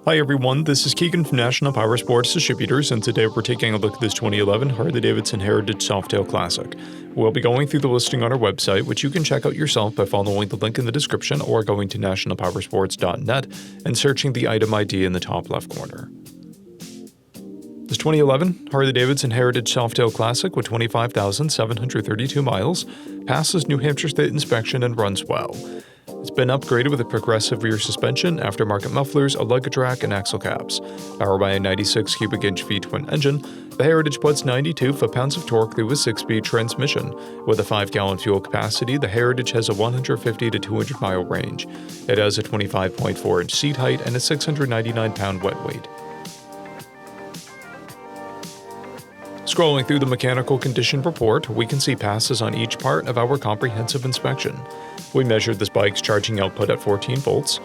Hi everyone, this is Keegan from National Powersports Distributors, and today we're taking a look at this 2011 Harley-Davidson Heritage Softail Classic. We'll be going through the listing on our website, which you can check out yourself by following the link in the description or going to nationalpowersports.net and searching the item ID in the top left corner. This 2011 Harley-Davidson Heritage Softail Classic with 25,732 miles passes New Hampshire State inspection and runs well. It's been upgraded with a progressive rear suspension, aftermarket mufflers, a luggage rack, and axle caps. Powered by a 96 cubic inch V-twin engine, the Heritage puts 92 foot-pounds of torque through a 6-speed transmission. With a 5-gallon fuel capacity, the Heritage has a 150 to 200 mile range. It has a 25.4 inch seat height and a 699 pound wet weight. Scrolling through the mechanical condition report, we can see passes on each part of our comprehensive inspection. We measured this bike's charging output at 14 volts,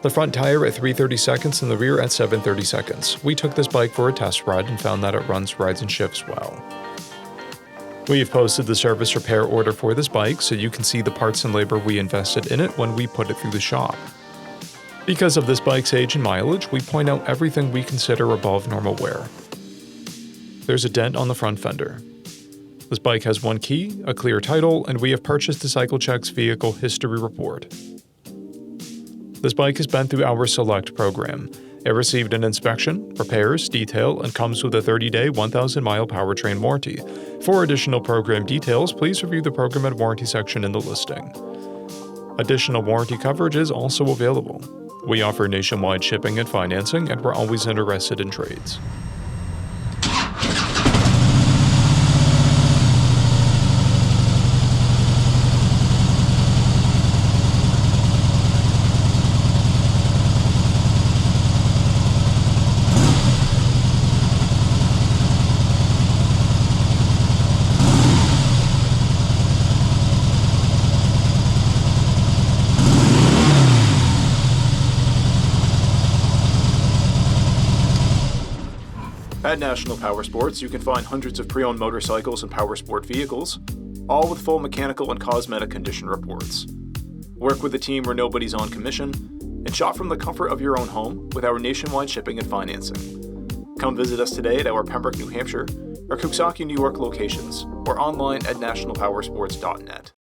the front tire at 3/30 seconds and the rear at 7/30 seconds. We took this bike for a test ride and found that it runs, rides, and shifts well. We've posted the service repair order for this bike so you can see the parts and labor we invested in it when we put it through the shop. Because of this bike's age and mileage, we point out everything we consider above normal wear. There's a dent on the front fender. This bike has one key, a clear title, and we have purchased the CycleCheck's vehicle history report. This bike has been through our Select program. It received an inspection, repairs, detail, and comes with a 30-day, 1,000-mile powertrain warranty. For additional program details, please review the program and warranty section in the listing. Additional warranty coverage is also available. We offer nationwide shipping and financing, and we're always interested in trades. At National Powersports, you can find hundreds of pre-owned motorcycles and powersport vehicles, all with full mechanical and cosmetic condition reports. Work with a team where nobody's on commission, and shop from the comfort of your own home with our nationwide shipping and financing. Come visit us today at our Pembroke, New Hampshire, or Coxsackie, New York locations, or online at nationalpowersports.net.